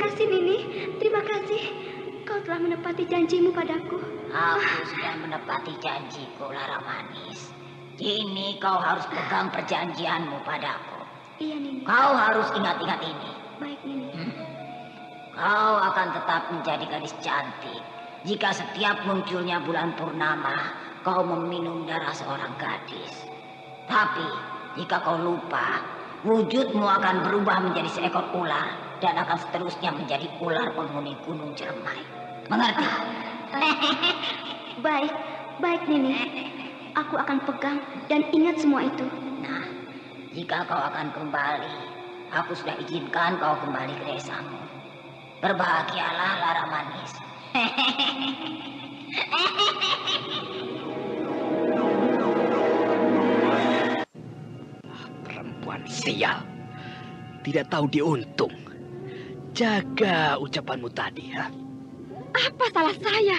kasih, Nini. Terima kasih. Kau telah menepati janjimu padaku. Aku sudah menepati janjiku, Lara Manis. Kini kau harus pegang perjanjianmu padaku. Iya, Nini. Kau harus ingat-ingat ini. Baik, Nini. Kau akan tetap menjadi gadis cantik jika setiap munculnya bulan purnama kau meminum darah seorang gadis. Tapi jika kau lupa, wujudmu akan berubah menjadi seekor ular dan akan seterusnya menjadi ular penghuni Gunung Cermai. Mengerti? Baik, baik, Nini. Aku akan pegang dan ingat semua itu. Nah, jika kau akan kembali, aku sudah izinkan kau kembali ke desamu. Berbahagialah, Lara Manis. Perempuan sial. Tidak tahu diuntung. Jaga ucapanmu tadi, ha? Apa salah saya?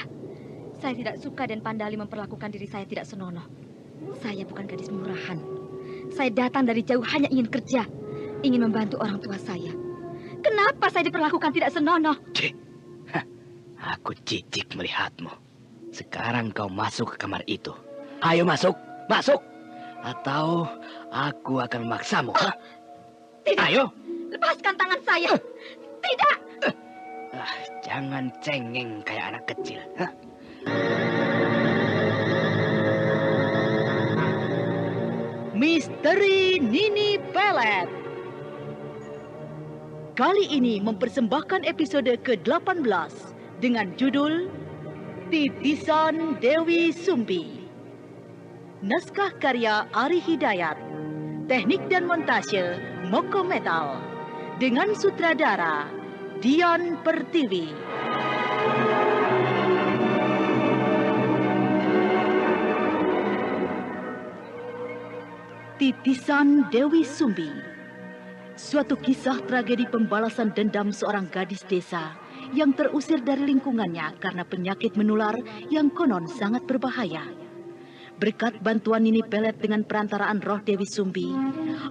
Saya tidak suka dan Pandali memperlakukan diri saya tidak senonoh. Saya bukan gadis murahan. Saya datang dari jauh hanya ingin kerja. Ingin membantu orang tua saya. Kenapa saya diperlakukan tidak senonoh? Cik, aku jijik melihatmu. Sekarang kau masuk ke kamar itu. Ayo masuk, masuk. Atau aku akan memaksamu. Tidak. Ayo. Lepaskan tangan saya. Tidak. Jangan cengeng kayak anak kecil. Misteri Nini Pelet. Kali ini mempersembahkan episode ke-18 dengan judul Titisan Dewi Sumbi. Naskah karya Ari Hidayat. Teknik dan montase Moko Metal. Dengan sutradara Dian Pertiwi. Titisan Dewi Sumbi. Suatu kisah tragedi pembalasan dendam seorang gadis desa yang terusir dari lingkungannya karena penyakit menular yang konon sangat berbahaya. Berkat bantuan Nini Pelet dengan perantaraan roh Dewi Sumbi,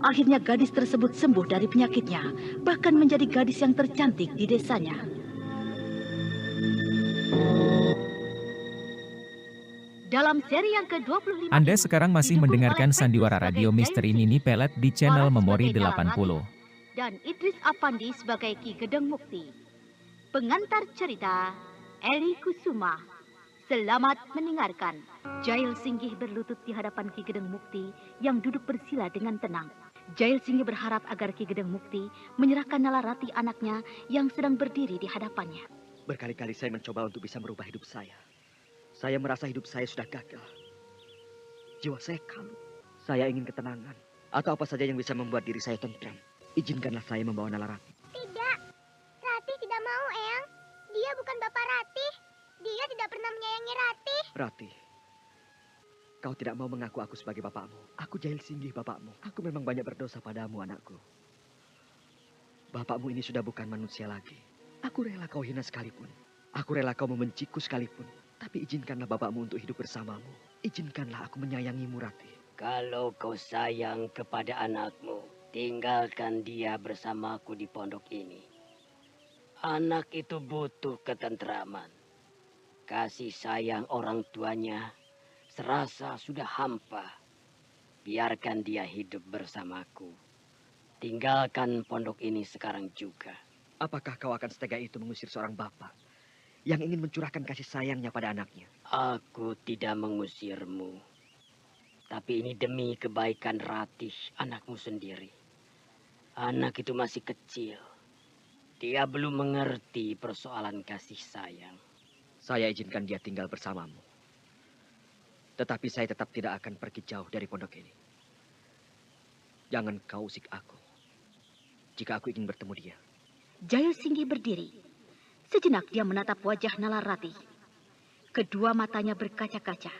akhirnya gadis tersebut sembuh dari penyakitnya, bahkan menjadi gadis yang tercantik di desanya. Dalam seri yang ke-25 Anda sekarang masih mendengarkan sandiwara radio Misteri Nini Pelet di channel Memori 80. Dan Idris Afandi sebagai Ki Gedeng Mukti. Pengantar cerita Eli Kusuma. Selamat mendengarkan. Jail Singgih berlutut di hadapan Ki Gedeng Mukti yang duduk bersila dengan tenang. Jail Singgih berharap agar Ki Gedeng Mukti menyerahkan Nalarati anaknya yang sedang berdiri di hadapannya. Berkali-kali saya mencoba untuk bisa merubah hidup saya. Saya merasa hidup saya sudah gagal. Jiwa saya kalut. Saya ingin ketenangan. Atau apa saja yang bisa membuat diri saya tentram. Izinkanlah saya membawa Nalarati. Tidak. Ratih tidak mau, Eyang. Dia bukan Bapak Ratih. Dia tidak pernah menyayangi Ratih. Ratih, kau tidak mau mengaku aku sebagai bapakmu. Aku Jail Singgih bapakmu. Aku memang banyak berdosa padamu, anakku. Bapakmu ini sudah bukan manusia lagi. Aku rela kau hina sekalipun. Aku rela kau membenciku sekalipun. Tapi izinkanlah bapakmu untuk hidup bersamamu. Izinkanlah aku menyayangimu, Ratih. Kalau kau sayang kepada anakmu, tinggalkan dia bersamaku di pondok ini. Anak itu butuh ketentraman. Kasih sayang orang tuanya serasa sudah hampa. Biarkan dia hidup bersamaku. Tinggalkan pondok ini sekarang juga. Apakah kau akan setega itu mengusir seorang bapak yang ingin mencurahkan kasih sayangnya pada anaknya? Aku tidak mengusirmu. Tapi ini demi kebaikan Ratih, anakmu sendiri. Anak itu masih kecil. Dia belum mengerti persoalan kasih sayang. Saya izinkan dia tinggal bersamamu. Tetapi saya tetap tidak akan pergi jauh dari pondok ini. Jangan kau usik aku. Jika aku ingin bertemu dia. Jail Singgih berdiri. Sejenak dia menatap wajah Nalarati. Kedua matanya berkaca-kaca.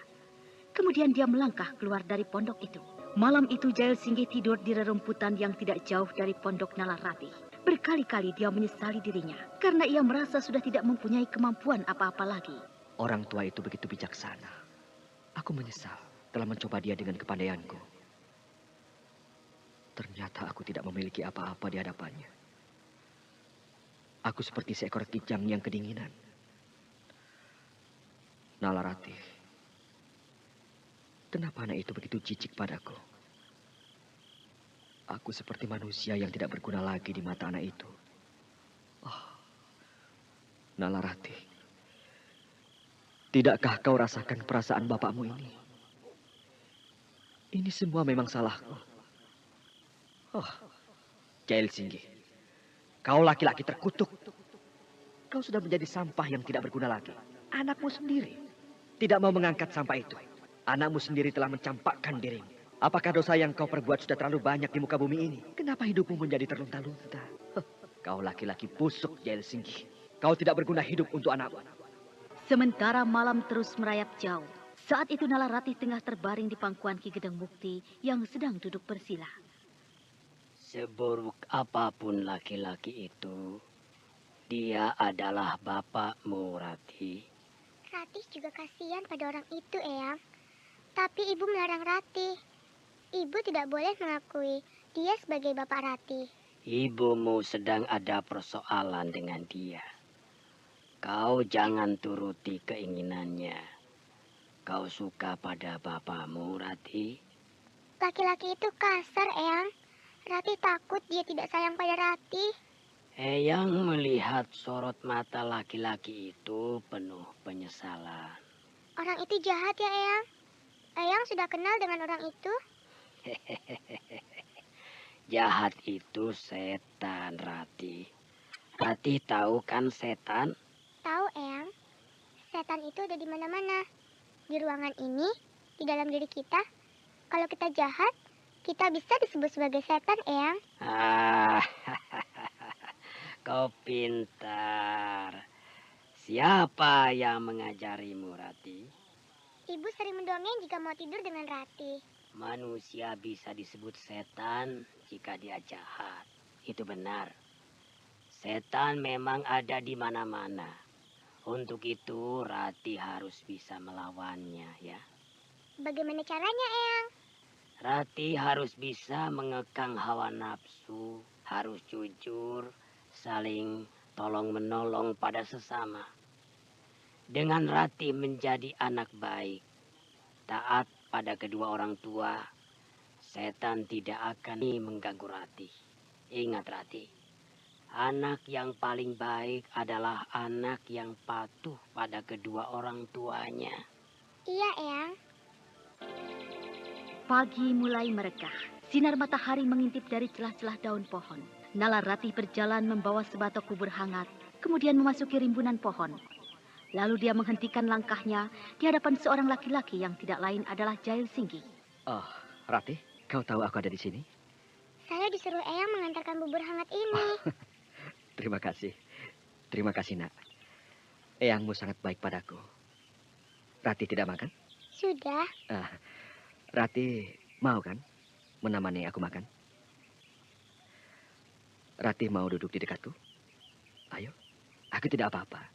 Kemudian dia melangkah keluar dari pondok itu. Malam itu Jail Singgih tidur di rerumputan yang tidak jauh dari pondok Nalarati. Berkali-kali dia menyesali dirinya karena ia merasa sudah tidak mempunyai kemampuan apa-apa lagi. Orang tua itu begitu bijaksana. Aku menyesal telah mencoba dia dengan kepandaianku. Ternyata aku tidak memiliki apa-apa di hadapannya. Aku seperti seekor kijang yang kedinginan. Nalarati, kenapa anak itu begitu jijik padaku? Aku seperti manusia yang tidak berguna lagi di mata anak itu. Oh, Nalarati, tidakkah kau rasakan perasaan bapakmu ini? Ini semua memang salahku. Oh, Jail Singgi, kau laki-laki terkutuk. Kau sudah menjadi sampah yang tidak berguna lagi. Anakmu sendiri tidak mau mengangkat sampah itu. Anakmu sendiri telah mencampakkan dirimu. Apakah dosa yang kau perbuat sudah terlalu banyak di muka bumi ini? Kenapa hidupmu menjadi terlunta-lunta? Kau laki-laki busuk, Jail Singgi. Kau tidak berguna hidup untuk anakmu. Sementara malam terus merayap jauh. Saat itu Nalarati tengah terbaring di pangkuan Ki Gedeng Mukti yang sedang duduk bersila. Seburuk apapun laki-laki itu, dia adalah bapakmu, Ratih. Ratih juga kasihan pada orang itu, Eyang. Tapi ibu melarang Ratih. Ibu tidak boleh mengakui dia sebagai bapak Ratih. Ibumu sedang ada persoalan dengan dia. Kau jangan turuti keinginannya. Kau suka pada bapakmu, Ratih? Laki-laki itu kasar, Eyang. Ratih takut dia tidak sayang pada Ratih. Eyang melihat sorot mata laki-laki itu penuh penyesalan. Orang itu jahat ya, Eyang. Eyang sudah kenal dengan orang itu. Jahat itu setan, Ratih. Ratih tahu kan setan? Tahu, Eyang. Setan itu ada di mana-mana. Di ruangan ini, di dalam diri kita. Kalau kita jahat, kita bisa disebut sebagai setan, Eyang. Kau pintar. Siapa yang mengajarimu, Ratih? Ibu sering mendongeng jika mau tidur dengan Ratih. Manusia bisa disebut setan jika dia jahat. Itu benar. Setan memang ada di mana-mana. Untuk itu, Ratih harus bisa melawannya, ya. Bagaimana caranya, Eyang? Ratih harus bisa mengekang hawa nafsu, harus jujur, saling tolong-menolong pada sesama. Dengan Ratih menjadi anak baik, taat pada kedua orang tua, setan tidak akan mengganggu Ratih. Ingat, Ratih. Anak yang paling baik adalah anak yang patuh pada kedua orang tuanya. Iya, Eyang. Pagi mulai merekah. Sinar matahari mengintip dari celah-celah daun pohon. Nalarati berjalan membawa sebatok bubur hangat, kemudian memasuki rimbunan pohon. Lalu dia menghentikan langkahnya di hadapan seorang laki-laki yang tidak lain adalah Jail Singgi. Oh, Ratih, kau tahu aku ada di sini? Saya disuruh Eyang mengantarkan bubur hangat ini. Terima kasih. Terima kasih, Nak. Eyangmu sangat baik padaku. Ratih tidak makan? Sudah. Ratih mau kan menemani aku makan? Ratih mau duduk di dekatku? Ayo, aku tidak apa-apa.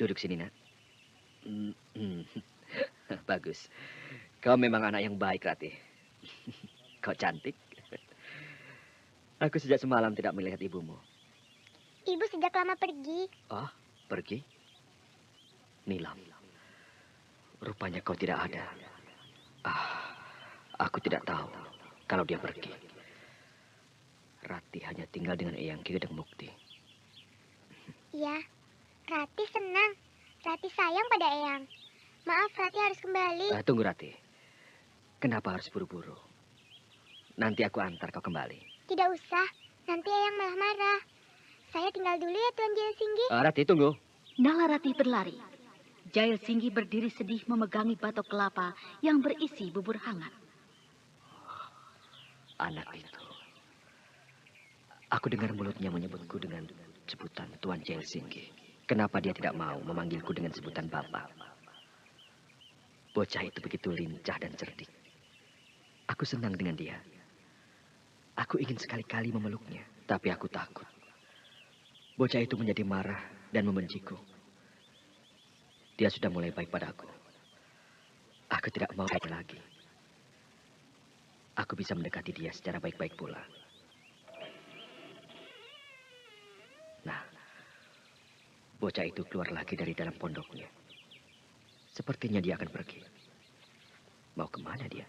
Duduk sini, Nak. Bagus. Kau memang anak yang baik, Ratih. Kau cantik. Aku sejak semalam tidak melihat ibumu. Ibu sejak lama pergi. Oh, pergi? Nilam. Rupanya kau tidak ada. Aku tidak tahu kalau dia pergi. Ratih hanya tinggal dengan Eyang Ki Gedeng Mukti. Ya, Ratih senang. Ratih sayang pada Eyang. Maaf, Ratih harus kembali. Tunggu, Ratih. Kenapa harus buru-buru? Nanti aku antar kau kembali. Tidak usah, nanti Eyang malah marah. Saya tinggal dulu ya, Tuan Jail Singgi. Ratih, tunggu. Nalarati berlari. Jail Singgi berdiri sedih memegangi batok kelapa yang berisi bubur hangat. Anak itu. Aku dengar mulutnya menyebutku dengan sebutan Tuan Jail Singgi. Kenapa dia tidak mau memanggilku dengan sebutan Bapak? Bocah itu begitu lincah dan cerdik. Aku senang dengan dia. Aku ingin sekali-kali memeluknya, tapi aku takut. Bocah itu menjadi marah dan membenciku. Dia sudah mulai baik padaku. Aku tidak mau lagi. Aku bisa mendekati dia secara baik-baik pula. Nah, Bocah itu keluar lagi dari dalam pondoknya. Sepertinya dia akan pergi. Mau kemana dia?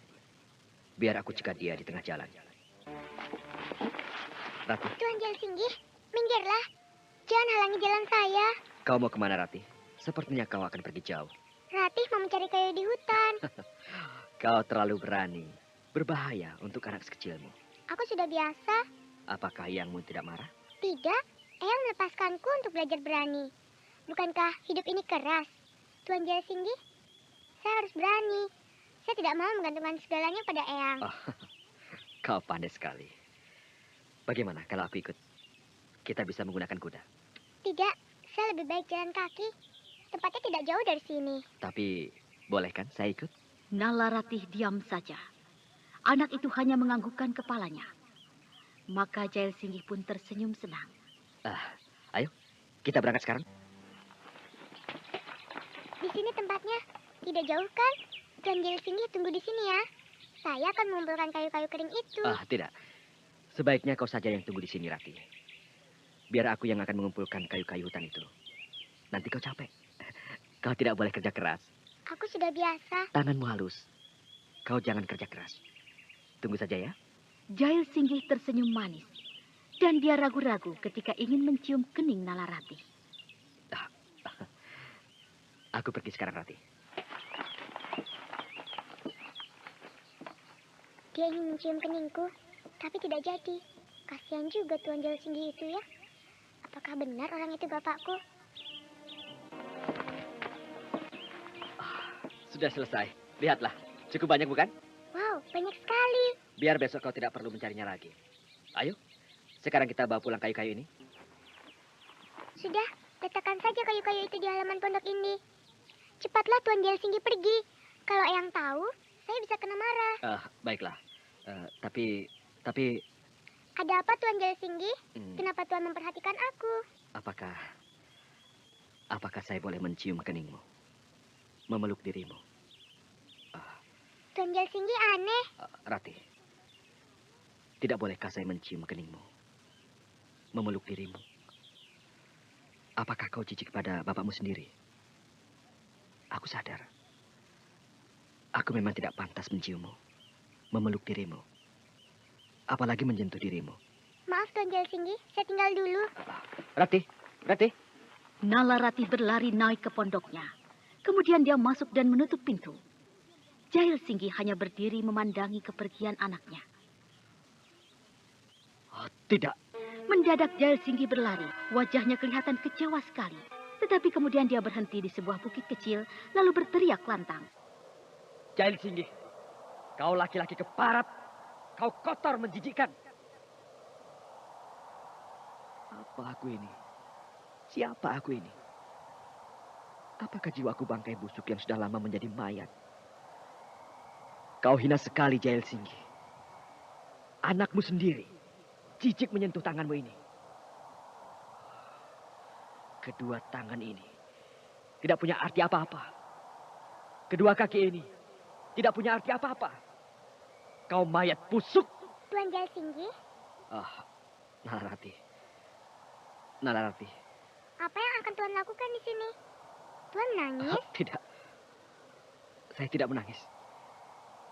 Biar aku cegat dia di tengah jalan. Ratih. Tuan Jalsinggi, minggirlah. Jangan halangi jalan saya. Kau mau kemana, Ratih? Sepertinya kau akan pergi jauh. Ratih mau mencari kayu di hutan. Kau terlalu berani. Berbahaya untuk anak sekecilmu. Aku sudah biasa. Apakah Eyangmu tidak marah? Tidak, Eyang melepaskanku untuk belajar berani. Bukankah hidup ini keras? Tuan Jalsinggi, saya harus berani. Saya tidak mau menggantungkan segalanya pada Eyang. Oh, kau pandai sekali. Bagaimana kalau aku ikut? Kita bisa menggunakan kuda. Tidak, saya lebih baik jalan kaki. Tempatnya tidak jauh dari sini. Tapi, boleh kan saya ikut? Nala Ratih diam saja. Anak itu hanya menganggukkan kepalanya. Maka Jalsinggi pun tersenyum senang. Ayo, kita berangkat sekarang. Di sini tempatnya. Tidak jauh kan? Tuan Jalsinggi tunggu di sini ya. Saya akan mengumpulkan kayu-kayu kering itu. Tidak. Sebaiknya kau saja yang tunggu di sini, Ratih. Biar aku yang akan mengumpulkan kayu-kayu hutan itu. Nanti kau capek. Kau tidak boleh kerja keras. Aku sudah biasa. Tanganmu halus. Kau jangan kerja keras. Tunggu saja ya. Jalsinggi tersenyum manis. Dan dia ragu-ragu ketika ingin mencium kening Nala Ratih. Aku pergi sekarang, Ratih. Dia ingin mencium keningku, tapi tidak jadi. Kasihan juga Tuan Jalsinggi itu ya. Apakah benar orang itu bapakku? Sudah selesai. Lihatlah. Cukup banyak bukan? Wow, banyak sekali. Biar besok kau tidak perlu mencarinya lagi. Ayo. Sekarang kita bawa pulang kayu-kayu ini. Sudah, letakkan saja kayu-kayu itu di halaman pondok ini. Cepatlah Tuan Jalsinggi pergi. Kalau Eyang tahu, saya bisa kena marah. Baiklah. Tapi... Ada apa Tuan Jalsinggi? Kenapa Tuan memperhatikan aku? Apakah saya boleh mencium keningmu? Memeluk dirimu? Tuan Jalsinggi aneh. Ratih. Tidak bolehkah saya mencium keningmu? Memeluk dirimu? Apakah kau jijik pada bapakmu sendiri? Aku sadar. Aku memang tidak pantas menciummu. Memeluk dirimu. Apalagi menyentuh dirimu. Maaf Tuan Jalsinggi, saya tinggal dulu. Ratih. Nala Ratih berlari naik ke pondoknya. Kemudian dia masuk dan menutup pintu. Jalsinggi hanya berdiri memandangi kepergian anaknya. Tidak. Mendadak Jalsinggi berlari. Wajahnya kelihatan kecewa sekali. Tetapi kemudian dia berhenti di sebuah bukit kecil, lalu berteriak lantang. Jalsinggi, kau laki-laki keparat. Kau kotor menjijikkan. Apa aku ini? Siapa aku ini? Apakah jiwaku bangkai busuk yang sudah lama menjadi mayat? Kau hina sekali, Jalsinggi. Anakmu sendiri jijik menyentuh tanganmu ini. Kedua tangan ini tidak punya arti apa-apa. Kedua kaki ini tidak punya arti apa-apa. Kau mayat busuk. Tuan Jalsinggi? Nala Ratih. Apa yang akan Tuan lakukan di sini? Tuan menangis? Tidak. Saya tidak menangis.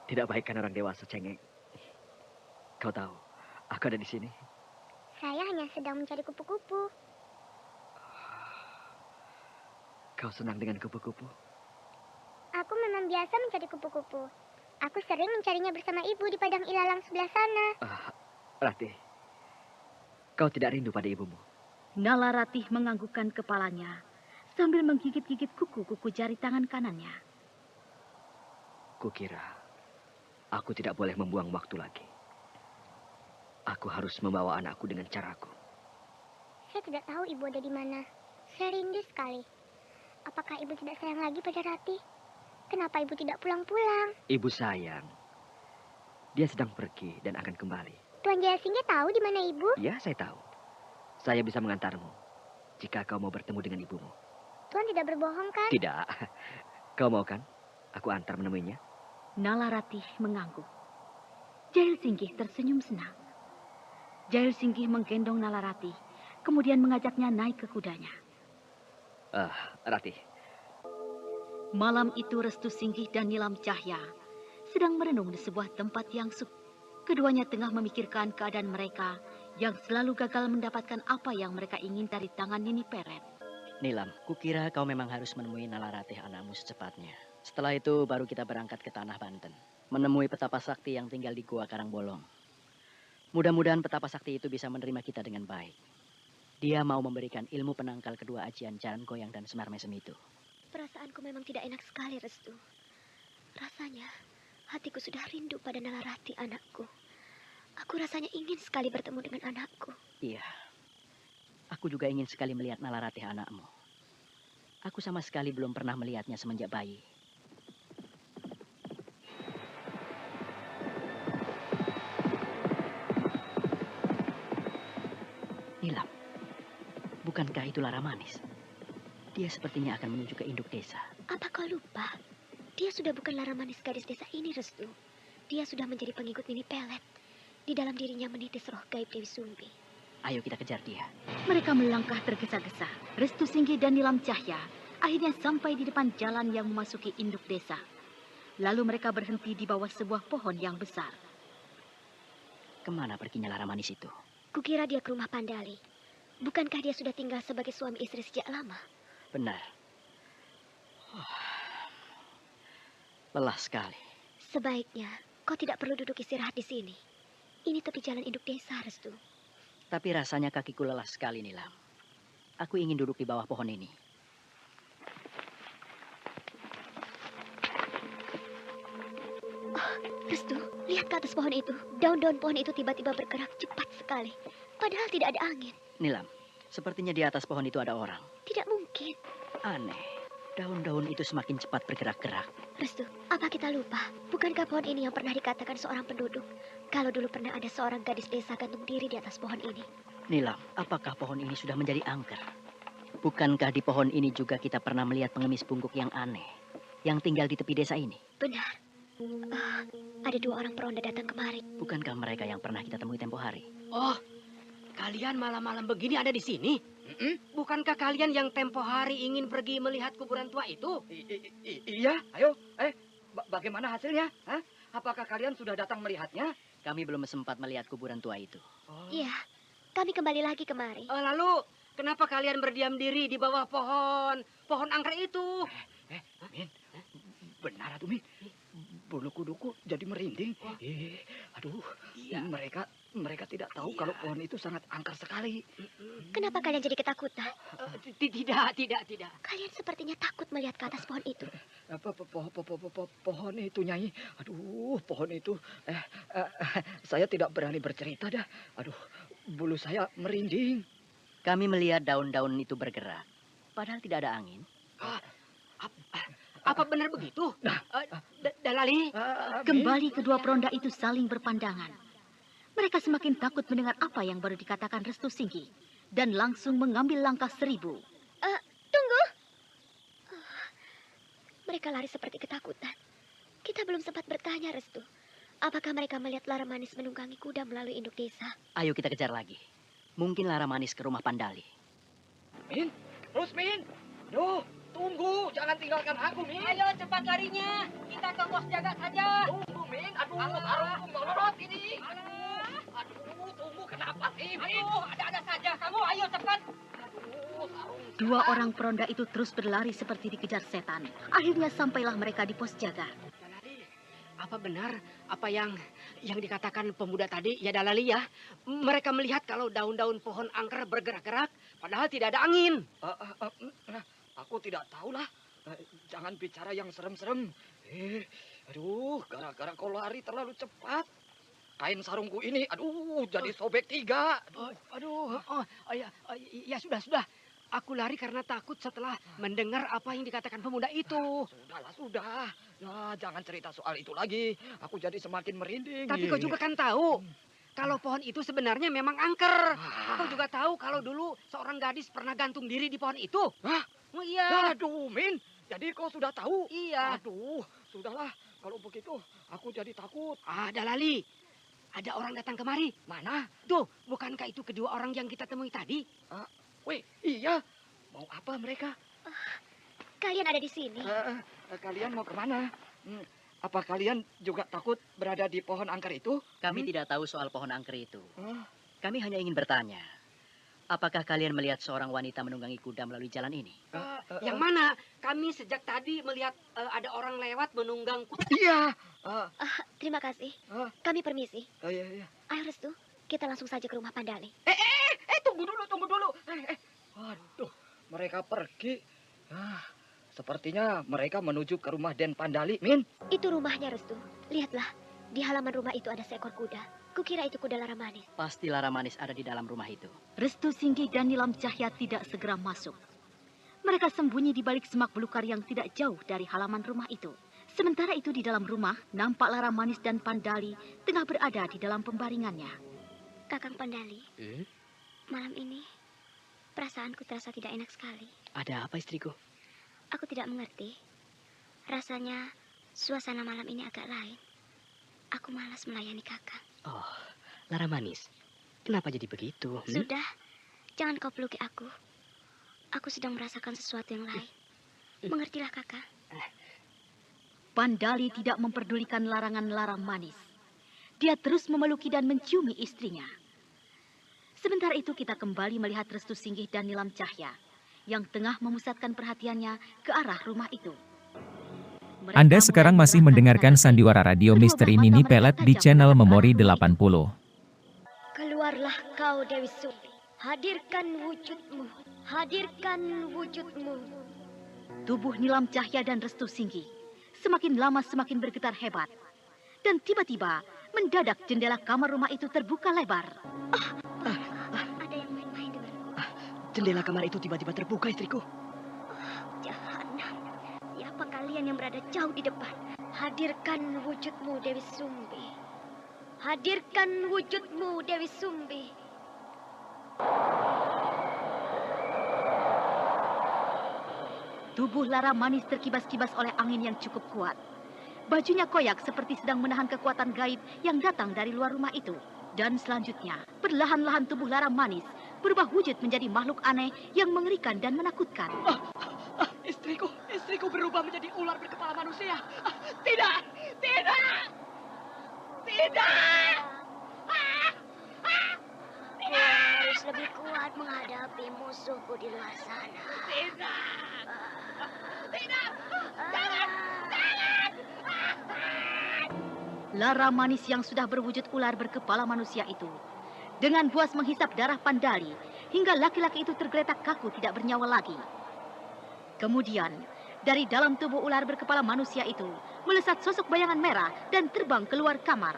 Tidak baik kan orang dewasa cengeng. Kau tahu, aku ada di sini. Saya hanya sedang mencari kupu-kupu. Kau senang dengan kupu-kupu? Aku memang biasa mencari kupu-kupu. Aku sering mencarinya bersama ibu di padang ilalang sebelah sana. Ratih, kau tidak rindu pada ibumu? Nala Ratih menganggukkan kepalanya sambil menggigit-gigit kuku-kuku jari tangan kanannya. Kukira aku tidak boleh membuang waktu lagi. Aku harus membawa anakku dengan caraku. Saya tidak tahu ibu ada di mana. Saya rindu sekali. Apakah ibu tidak sayang lagi pada Ratih? Kenapa ibu tidak pulang-pulang? Ibu sayang. Dia sedang pergi dan akan kembali. Tuan Jalsinggi tahu di mana ibu? Ya, saya tahu. Saya bisa mengantarmu jika kau mau bertemu dengan ibumu. Tuan tidak berbohong kan? Tidak. Kau mau kan? Aku antar menemuinya. Nala Ratih mengangguk. Jalsinggi tersenyum senang. Jalsinggi menggendong Nala Ratih, kemudian mengajaknya naik ke kudanya. Ratih. Malam itu Restu Singgih dan Nilam Cahya sedang merenung di sebuah tempat yang sepi. Keduanya tengah memikirkan keadaan mereka yang selalu gagal mendapatkan apa yang mereka ingin dari tangan Nini Pelet. Nilam, kukira kau memang harus menemui Nalaratih anakmu secepatnya. Setelah itu baru kita berangkat ke Tanah Banten, menemui petapa sakti yang tinggal di Gua Karangbolong. Mudah-mudahan petapa sakti itu bisa menerima kita dengan baik. Dia mau memberikan ilmu penangkal kedua ajian Jaran Goyang dan Semar Mesem itu. Perasaanku memang tidak enak sekali, Restu. Rasanya hatiku sudah rindu pada Nalarati anakku. Aku rasanya ingin sekali bertemu dengan anakku. Iya, aku juga ingin sekali melihat Nalaratih anakmu. Aku sama sekali belum pernah melihatnya semenjak bayi. Nilam, bukankah itu Lara Manis? Dia sepertinya akan menuju ke induk desa. Apa kau lupa? Dia sudah bukan Lara Manis gadis desa ini, Restu. Dia sudah menjadi pengikut Nini Pelet. Di dalam dirinya menitis roh gaib Dewi Sumbi. Ayo kita kejar dia. Mereka melangkah tergesa-gesa. Restu Singgih dan Nilam Cahya akhirnya sampai di depan jalan yang memasuki induk desa. Lalu mereka berhenti di bawah sebuah pohon yang besar. Kemana perginya Lara Manis itu? Kukira dia ke rumah Pandali. Bukankah dia sudah tinggal sebagai suami istri sejak lama? Benar. Lelah sekali. Sebaiknya kau tidak perlu duduk istirahat di sini. Ini tepi jalan induk desa, Restu. Tapi rasanya kakiku lelah sekali, Nilam. Aku ingin duduk di bawah pohon ini. Oh, Restu, lihat ke atas pohon itu. Daun-daun pohon itu tiba-tiba bergerak cepat sekali. Padahal tidak ada angin. Nilam, sepertinya di atas pohon itu ada orang. Tidak mungkin. Aneh. Daun-daun itu semakin cepat bergerak-gerak. Restu, apa kita lupa? Bukankah pohon ini yang pernah dikatakan seorang penduduk? Kalau dulu pernah ada seorang gadis desa gantung diri di atas pohon ini. Nilam, apakah pohon ini sudah menjadi angker? Bukankah di pohon ini juga kita pernah melihat pengemis bungkuk yang aneh yang tinggal di tepi desa ini? Benar. Ada 2 orang peronda datang kemari. Bukankah mereka yang pernah kita temui tempo hari? Oh, kalian malam-malam begini ada di sini? Bukankah kalian yang tempo hari ingin pergi melihat kuburan tua itu? Iya, ayo. Bagaimana hasilnya? Hah? Apakah kalian sudah datang melihatnya? Kami belum sempat melihat kuburan tua itu. Iya, kami kembali lagi kemari. Lalu, kenapa kalian berdiam diri di bawah pohon angker itu? Min, benar tuh Min. Bulu kuduku jadi merinding. Aduh, mereka tidak tahu kalau pohon itu sangat angker sekali. Kenapa kalian jadi ketakutan? Tidak. Kalian sepertinya takut melihat ke atas pohon itu. Pohon itu, Nyai. Aduh, pohon itu. Saya tidak berani bercerita dah. Aduh, bulu saya merinding. Kami melihat daun-daun itu bergerak. Padahal tidak ada angin. Apa benar begitu? Dalali? Kembali kedua peronda itu saling berpandangan. Mereka semakin takut mendengar apa yang baru dikatakan Restu Singgih dan langsung mengambil langkah 1000. Tunggu. Mereka lari seperti ketakutan. Kita belum sempat bertanya, Restu. Apakah mereka melihat Lara Manis menunggangi kuda melalui induk desa? Ayo kita kejar lagi. Mungkin Lara Manis ke rumah Pandali. Min, terus Min. Aduh, tunggu, jangan tinggalkan aku, Min. Ayo cepat larinya. Kita ke pos jaga saja. Tunggu, Min. Aduh, sarungku melorot ini. Aduh, tunggu, kenapa sih, Min? Aduh, ada-ada saja. Kamu ayo cepat. Aduh, sarung. 2 orang peronda itu terus berlari seperti dikejar setan. Akhirnya sampailah mereka di pos jaga. Dalali, apa benar apa yang dikatakan pemuda tadi? Ya Dalali ya. Mereka melihat kalau daun-daun pohon angker bergerak-gerak, padahal tidak ada angin. Aku tidak tahulah. Jangan bicara yang serem-serem. Aduh, gara-gara kau lari terlalu cepat. Kain sarungku ini, aduh, jadi sobek 3. Ya sudah. Aku lari karena takut setelah mendengar apa yang dikatakan pemuda itu. Sudah. Ya, jangan cerita soal itu lagi. Aku jadi semakin merinding. Tapi kau juga kan tahu kalau pohon itu sebenarnya memang angker. Kau juga tahu kalau dulu seorang gadis pernah gantung diri di pohon itu. Hah? Oh iya. Aduh, Min. Jadi kau sudah tahu? Iya. Aduh, sudahlah. Kalau begitu, aku jadi takut. Dalali. Ada orang datang kemari. Mana? Tuh, bukankah itu kedua orang yang kita temui tadi? Weh, iya. Mau apa mereka? Kalian ada di sini. Kalian mau kemana? Apa kalian juga takut berada di pohon angker itu? Kami tidak tahu soal pohon angker itu. Kami hanya ingin bertanya. Apakah kalian melihat seorang wanita menunggangi kuda melalui jalan ini? Yang mana? Kami sejak tadi melihat ada orang lewat menunggang kuda. Iya. Terima kasih. Kami permisi. Iya. Ayo Restu, kita langsung saja ke rumah Pandali. Tunggu dulu. Waduh, mereka pergi. Sepertinya mereka menuju ke rumah Den Pandali, Min. Itu rumahnya, Restu. Lihatlah, di halaman rumah itu ada seekor kuda. Kukira itu kuda Lara Manis. Pasti Lara Manis ada di dalam rumah itu. Restu Singgih dan Nilam Cahya tidak segera masuk. Mereka sembunyi di balik semak belukar yang tidak jauh dari halaman rumah itu. Sementara itu di dalam rumah, nampak Lara Manis dan Pandali tengah berada di dalam pembaringannya. Kakang Pandali, malam ini perasaanku terasa tidak enak sekali. Ada apa, istriku? Aku tidak mengerti. Rasanya suasana malam ini agak lain. Aku malas melayani kakak. Oh, Lara Manis. Kenapa jadi begitu? Sudah, jangan kau peluki aku. Aku sedang merasakan sesuatu yang lain. Mengertilah kakak. Pandali tidak memperdulikan larangan Lara Manis. Dia terus memeluki dan menciumi istrinya. Sebentar itu kita kembali melihat Restu Singgih dan Nilam Cahya yang tengah memusatkan perhatiannya ke arah rumah itu. Anda sekarang masih mendengarkan sandiwara radio Misteri Nini Pelet di channel Memori 80. Keluarlah kau Dewi Sumbi. Hadirkan wujudmu. Hadirkan wujudmu. Tubuh Nilam Cahya dan Restu Singgih semakin lama semakin bergetar hebat. Dan tiba-tiba mendadak jendela kamar rumah itu terbuka lebar. Ada yang main-main denganku. Jendela kamar itu tiba-tiba terbuka, istriku. Jahanam. Siapa kalian yang berada jauh di depan? Hadirkan wujudmu, Dewi Sumbi. Hadirkan wujudmu, Dewi Sumbi. Tubuh Lara Manis terkibas-kibas oleh angin yang cukup kuat. Bajunya koyak seperti sedang menahan kekuatan gaib yang datang dari luar rumah itu. Dan selanjutnya, perlahan-lahan tubuh Lara Manis berubah wujud menjadi makhluk aneh yang mengerikan dan menakutkan. Istriku berubah menjadi ular berkepala manusia. Tidak. Harus lebih kuat menghadapi musuhku di luar sana. Lara Manis yang sudah berwujud ular berkepala manusia itu dengan puas menghisap darah Pandali hingga laki-laki itu tergeletak kaku tidak bernyawa lagi. Kemudian dari dalam tubuh ular berkepala manusia itu melesat sosok bayangan merah dan terbang keluar kamar.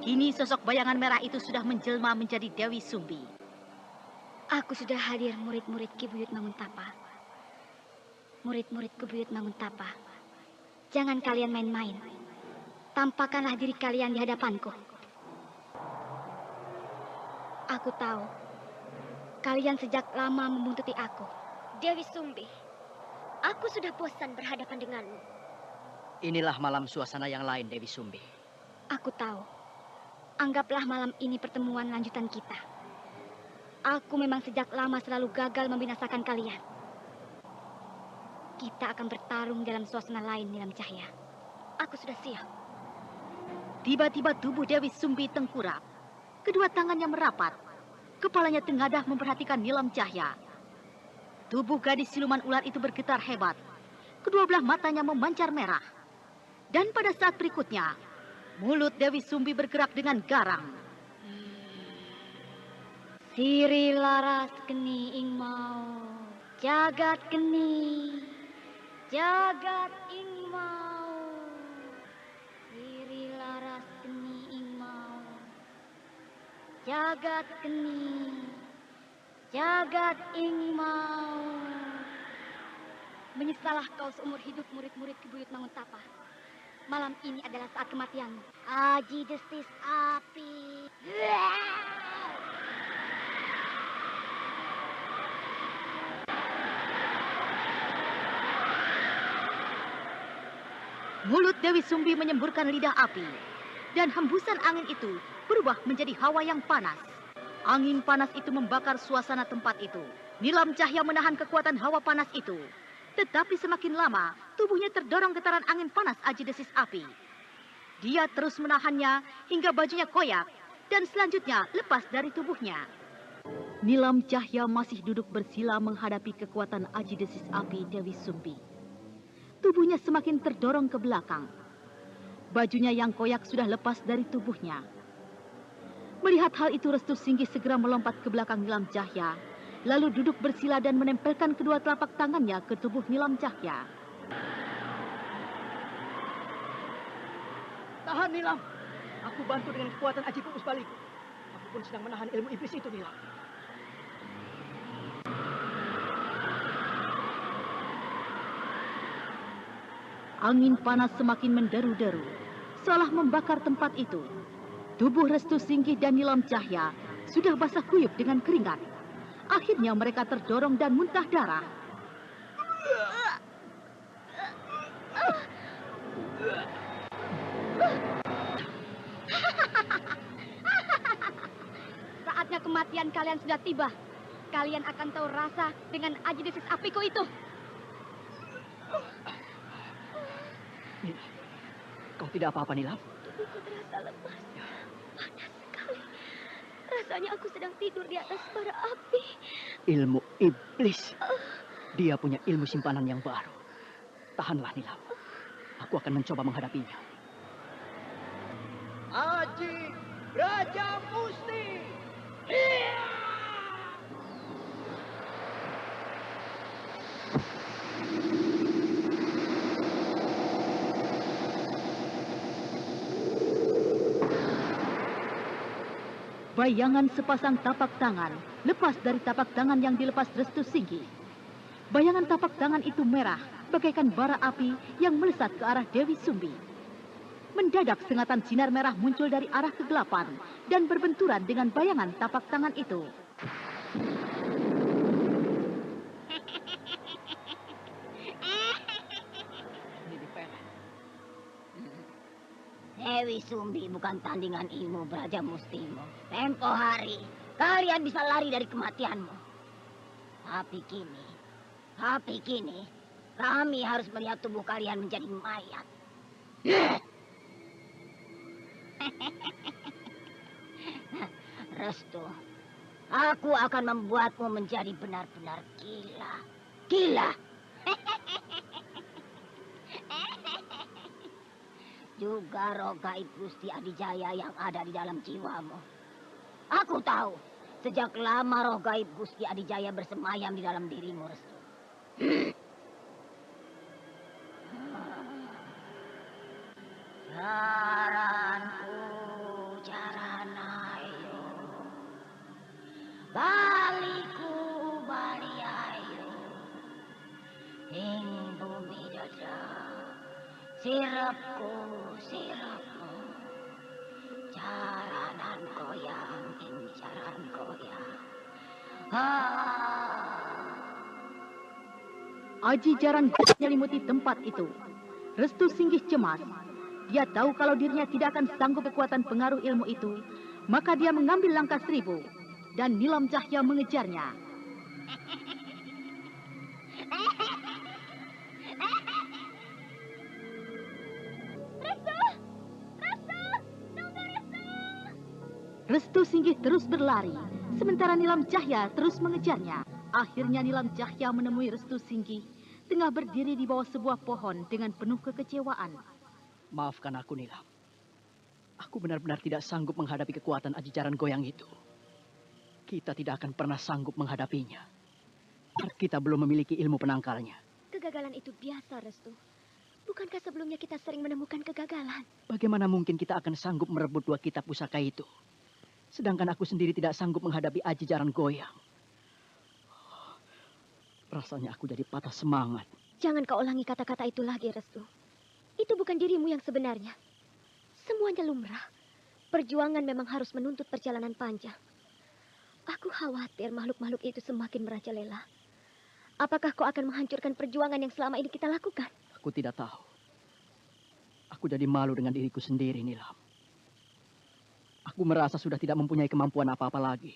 Kini sosok bayangan merah itu sudah menjelma menjadi Dewi Sumbi. Aku sudah hadir murid-murid Ki Buyut Manguntapa. Murid-murid Ki Buyut Manguntapa. Jangan kalian main-main. Tampakkanlah diri kalian di hadapanku. Aku tahu. Kalian sejak lama membuntuti aku. Dewi Sumbi. Aku sudah bosan berhadapan denganmu. Inilah malam suasana yang lain, Dewi Sumbi. Aku tahu. Anggaplah malam ini pertemuan lanjutan kita. Aku memang sejak lama selalu gagal membinasakan kalian. Kita akan bertarung dalam suasana lain, Nilam Cahya. Aku sudah siap. Tiba-tiba tubuh Dewi Sumbi tengkurap. Kedua tangannya merapat. Kepalanya tengadah memperhatikan Nilam Cahya. Tubuh gadis siluman ular itu bergetar hebat. Kedua belah matanya memancar merah. Dan pada saat berikutnya, mulut Dewi Sumbi bergerak dengan garang. Siri laras geni ing mau, jagat geni, jagat ing mau. Siri laras geni ing mau, jagat geni, jagat ing mau. Menyesalah kau seumur hidup murid-murid Ki Buyut Manguntapa. Malam ini adalah saat kematianmu. Aji destis api. Mulut Dewi Sumbi menyemburkan lidah api. Dan hembusan angin itu berubah menjadi hawa yang panas. Angin panas itu membakar suasana tempat itu. Nilam Cahya menahan kekuatan hawa panas itu. Tetapi semakin lama, tubuhnya terdorong getaran angin panas aji desis api. Dia terus menahannya hingga bajunya koyak dan selanjutnya lepas dari tubuhnya. Nilam Cahya masih duduk bersila menghadapi kekuatan aji desis api Dewi Sumbi. Tubuhnya semakin terdorong ke belakang. Bajunya yang koyak sudah lepas dari tubuhnya. Melihat hal itu, Restu Singgi segera melompat ke belakang Nilam Cahya, lalu duduk bersila dan menempelkan kedua telapak tangannya ke tubuh Nilam Cahya. Tahan, Nilam. Aku bantu dengan kekuatan aji pupus baliku. Aku pun sedang menahan ilmu iblis itu, Nilam. Angin panas semakin menderu-deru, seolah membakar tempat itu. Tubuh Restu Singgi dan Nilam Cahya sudah basah kuyup dengan keringat. Akhirnya mereka terdorong dan muntah darah. Saatnya kematian kalian sudah tiba. Kalian akan tahu rasa dengan aji desis apiku itu. Nilam, kau tidak apa-apa, Nilam? Tubuhku terasa lemas. Panas sekali. Rasanya aku sedang tidur di atas bara api. Ilmu iblis. Dia punya ilmu simpanan yang baru. Tahanlah, Nilam. Aku akan mencoba menghadapinya. Aji Raja Musti. Bayangan sepasang tapak tangan lepas dari tapak tangan yang dilepas Restu Singgi. Bayangan tapak tangan itu merah, bagaikan bara api yang melesat ke arah Dewi Sumbi. Mendadak sengatan sinar merah muncul dari arah kegelapan dan berbenturan dengan bayangan tapak tangan itu. Dewi Sumbi bukan tandingan ilmu Braja Mustimu. Tempo hari, kalian bisa lari dari kematianmu. Tapi kini, kami harus melihat tubuh kalian menjadi mayat. Restu, aku akan membuatmu menjadi benar-benar gila. Gila! Juga roh gaib Gusti Adijaya yang ada di dalam jiwamu. Aku tahu, sejak lama roh gaib Gusti Adijaya bersemayam di dalam dirimu, Restu. Jaranku, jaranayo. Baliku, baliayo. Ing bumi dada. Sirapku, sirapku. Jaranan goyang, ing jaran goyang. Aji Jaran menyelimuti tempat itu. Restu Singgi cemas. Dia tahu kalau dirinya tidak akan sanggup kekuatan pengaruh ilmu itu, maka dia mengambil langkah 1000 dan Nilam Cahya mengejarnya. Restu Singgi terus berlari, sementara Nilam Cahya terus mengejarnya. Akhirnya Nilam Cahya menemui Restu Singgi, tengah berdiri di bawah sebuah pohon dengan penuh kekecewaan. Maafkan aku, Nilam. Aku benar-benar tidak sanggup menghadapi kekuatan aji jaran goyang itu. Kita tidak akan pernah sanggup menghadapinya. Kita belum memiliki ilmu penangkalnya. Kegagalan itu biasa, Restu. Bukankah sebelumnya kita sering menemukan kegagalan? Bagaimana mungkin kita akan sanggup merebut 2 kitab pusaka itu? Sedangkan aku sendiri tidak sanggup menghadapi aji jaran goyang. Rasanya aku jadi patah semangat. Jangan kau ulangi kata-kata itu lagi, Restu. Itu bukan dirimu yang sebenarnya. Semuanya lumrah. Perjuangan memang harus menuntut perjalanan panjang. Aku khawatir makhluk-makhluk itu semakin merajalela. Apakah kau akan menghancurkan perjuangan yang selama ini kita lakukan? Aku tidak tahu. Aku jadi malu dengan diriku sendiri, Nilam. Aku merasa sudah tidak mempunyai kemampuan apa-apa lagi.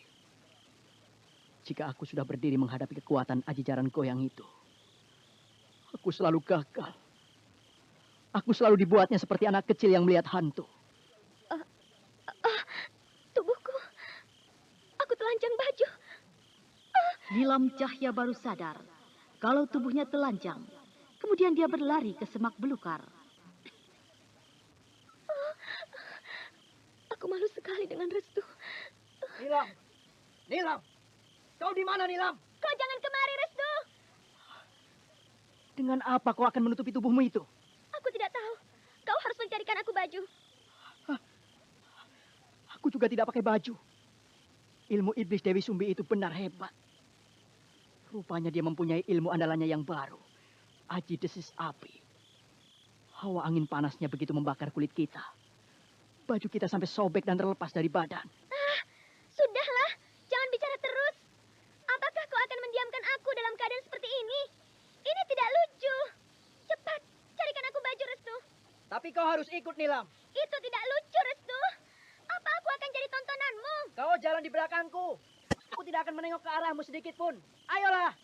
Jika aku sudah berdiri menghadapi kekuatan ajijaran goyang itu, aku selalu gagal. Aku selalu dibuatnya seperti anak kecil yang melihat hantu. Tubuhku. Aku telanjang baju. Nilam Cahya baru sadar kalau tubuhnya telanjang. Kemudian dia berlari ke semak belukar. Aku malu sekali dengan Restu. Nilam! Nilam! Kau di mana, Nilam? Kau jangan kemari, Restu. Dengan apa kau akan menutupi tubuhmu itu? Aku tidak tahu. Kau harus mencarikan aku baju. Aku juga tidak pakai baju. Ilmu iblis Dewi Sumbi itu benar hebat. Rupanya dia mempunyai ilmu andalannya yang baru. Aji desis api. Hawa angin panasnya begitu membakar kulit kita. Baju kita sampai sobek dan terlepas dari badan. Sudahlah, jangan bicara terus. Apakah kau akan mendiamkan aku dalam keadaan seperti ini? Ini tidak lucu. Cepat, carikan aku baju, Restu. Tapi kau harus ikut, Nilam. Itu tidak lucu, Restu. Apa aku akan jadi tontonanmu? Kau jalan di belakangku. Aku tidak akan menengok ke arahmu sedikit pun. Ayolah.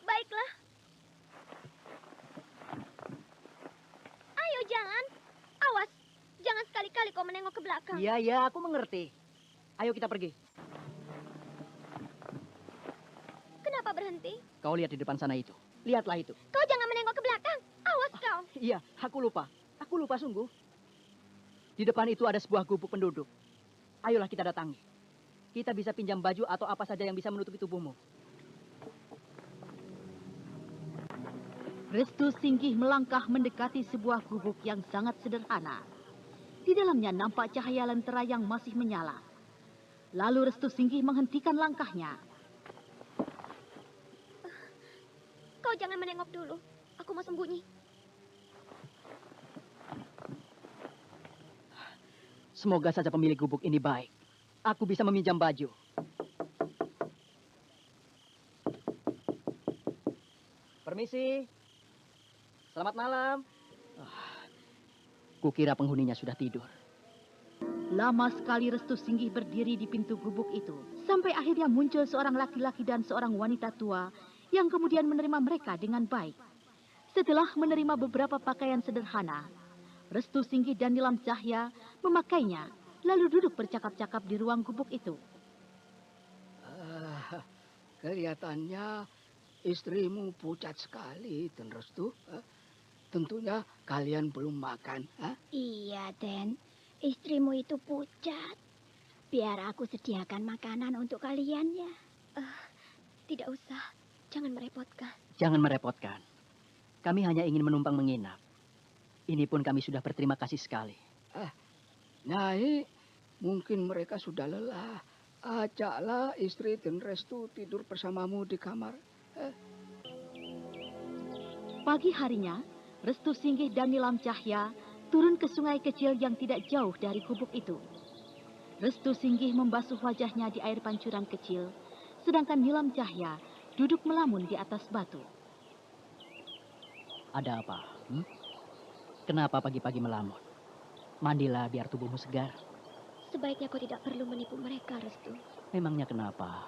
Baiklah. Ayo jalan. Awas, jangan sekali-kali kau menengok ke belakang. Iya, aku mengerti. Ayo kita pergi. Kenapa berhenti? Kau lihat di depan sana itu. Lihatlah itu. Kau jangan menengok ke belakang. Awas kau. Iya, aku lupa. Aku lupa sungguh. Di depan itu ada sebuah gubuk penduduk. Ayolah kita datangi. Kita bisa pinjam baju atau apa saja yang bisa menutupi tubuhmu. Restu Singgih melangkah mendekati sebuah gubuk yang sangat sederhana. Di dalamnya nampak cahaya lentera yang masih menyala. Lalu Restu Singgih menghentikan langkahnya. Kau jangan menengok dulu. Aku mau sembunyi. Semoga saja pemilik gubuk ini baik. Aku bisa meminjam baju. Permisi. Selamat malam. Kukira penghuninya sudah tidur. Lama sekali Restu Singgih berdiri di pintu gubuk itu. Sampai akhirnya muncul seorang laki-laki dan seorang wanita tua yang kemudian menerima mereka dengan baik. Setelah menerima beberapa pakaian sederhana, Restu Singgih dan Nilam Cahya memakainya, lalu duduk bercakap-cakap di ruang gubuk itu. Kelihatannya istrimu pucat sekali, Den Restu. Tentunya kalian belum makan. Iya, Den. Istrimu itu pucat. Biar aku sediakan makanan untuk kalian ya. Tidak usah. Jangan merepotkan. Jangan merepotkan. Kami hanya ingin menumpang menginap. Ini pun kami sudah berterima kasih sekali. Nyai, mungkin mereka sudah lelah. Ajaklah istri Den Restu tidur bersamamu di kamar. Pagi harinya, Restu Singgih dan Nilam Cahya turun ke sungai kecil yang tidak jauh dari gubuk itu. Restu Singgih membasuh wajahnya di air pancuran kecil, sedangkan Nilam Cahya duduk melamun di atas batu. Ada apa? Kenapa pagi-pagi melamun? Mandilah biar tubuhmu segar. Sebaiknya kau tidak perlu menipu mereka, Restu. Memangnya kenapa?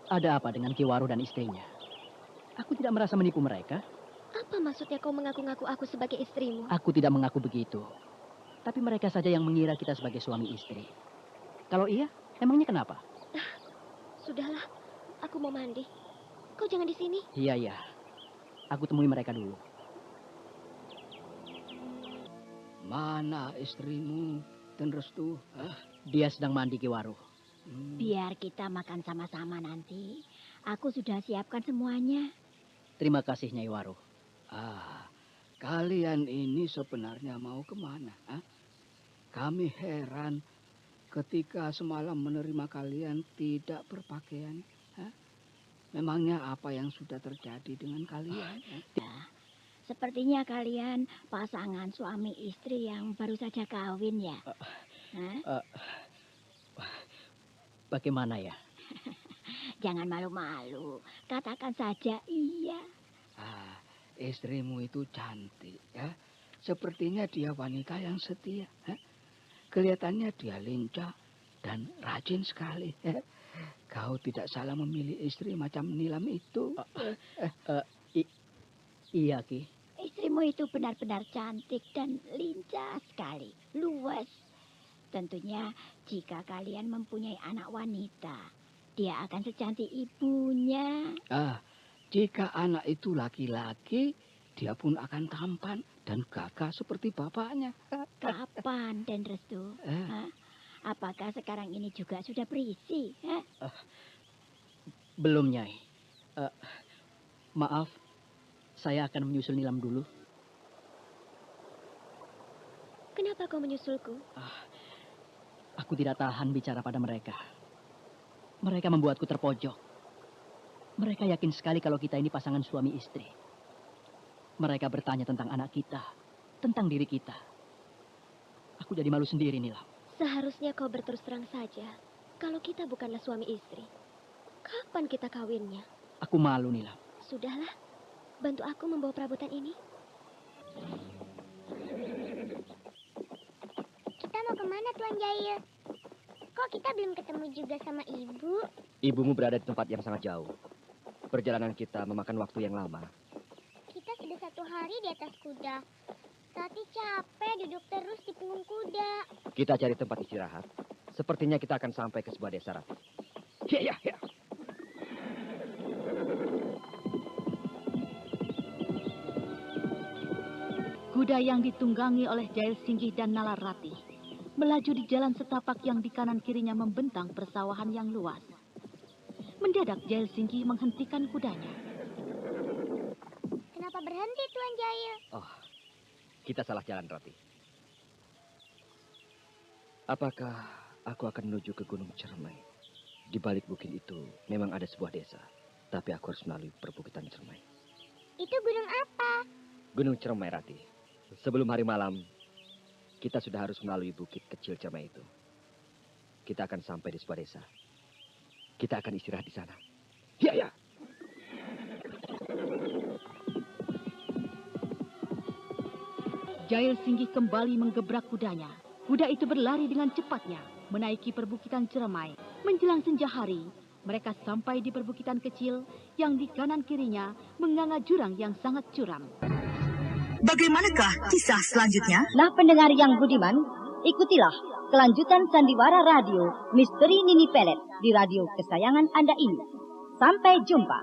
Ada apa dengan Ki Waru dan istrinya? Aku tidak merasa menipu mereka. Apa maksudnya kau mengaku-ngaku aku sebagai istrimu? Aku tidak mengaku begitu. Tapi mereka saja yang mengira kita sebagai suami istri. Kalau iya, emangnya kenapa? Sudahlah, aku mau mandi. Kau jangan di sini. Iya. Aku temui mereka dulu. Mana istrimu, Den Restu? Dia sedang mandi, Ki Waru. Biar kita makan sama-sama nanti. Aku sudah siapkan semuanya. Terima kasih, Nyai Waru. Kalian ini sebenarnya mau kemana? Kami heran ketika semalam menerima kalian tidak berpakaian. Memangnya apa yang sudah terjadi dengan kalian? Sepertinya kalian pasangan suami istri yang baru saja kawin ya? Bagaimana ya? Jangan malu-malu. Katakan saja iya. Istrimu itu cantik ya. Sepertinya dia wanita yang setia. Kelihatannya dia lincah dan rajin sekali. Kau tidak salah memilih istri macam Nilam itu. Iya, Ki. Istrimu itu benar-benar cantik dan lincah sekali, luwes. Tentunya jika kalian mempunyai anak wanita, dia akan secantik ibunya. Jika anak itu laki-laki, dia pun akan tampan dan gagah seperti bapaknya. Kapan, Den Restu? Apakah sekarang ini juga sudah berisi? Belum, Nyai. Maaf, saya akan menyusul Nilam dulu. Kenapa kau menyusulku? Aku tidak tahan bicara pada mereka. Mereka membuatku terpojok. Mereka yakin sekali kalau kita ini pasangan suami istri. Mereka bertanya tentang anak kita, tentang diri kita. Aku jadi malu sendiri, Nilam. Seharusnya kau berterus terang saja. Kalau kita bukanlah suami istri, kapan kita kawinnya? Aku malu, Nilam. Sudahlah, bantu aku membawa perabotan ini. Kita mau kemana, Tuan Jail? Kok kita belum ketemu juga sama ibu? Ibumu berada di tempat yang sangat jauh. Perjalanan kita memakan waktu yang lama. Kita sudah 1 hari di atas kuda. Tati capek duduk terus di punggung kuda. Kita cari tempat istirahat. Sepertinya kita akan sampai ke sebuah desa, Rati. Ya. Kuda yang ditunggangi oleh Jail Singgih dan Nalar Ratih melaju di jalan setapak yang di kanan kirinya membentang persawahan yang luas. Mendadak Jail Singgih menghentikan kudanya. Kenapa berhenti, Tuan Jail? Kita salah jalan, Rati. Apakah aku akan menuju ke Gunung Cermai? Di balik bukit itu memang ada sebuah desa, tapi aku harus melalui perbukitan Cermai. Itu gunung apa? Gunung Cermai, Rati. Sebelum hari malam, kita sudah harus melalui bukit kecil Cermai itu. Kita akan sampai di sebuah desa. Kita akan istirahat di sana. Ya. Jail Singgih kembali menggebrak kudanya. Kuda itu berlari dengan cepatnya, menaiki perbukitan Cermai. Menjelang senja hari, mereka sampai di perbukitan kecil yang di kanan kirinya menganga jurang yang sangat curam. Bagaimanakah kisah selanjutnya? Nah, pendengar yang budiman, ikutilah kelanjutan Sandiwara Radio Misteri Nini Pelet di radio kesayangan Anda ini. Sampai jumpa.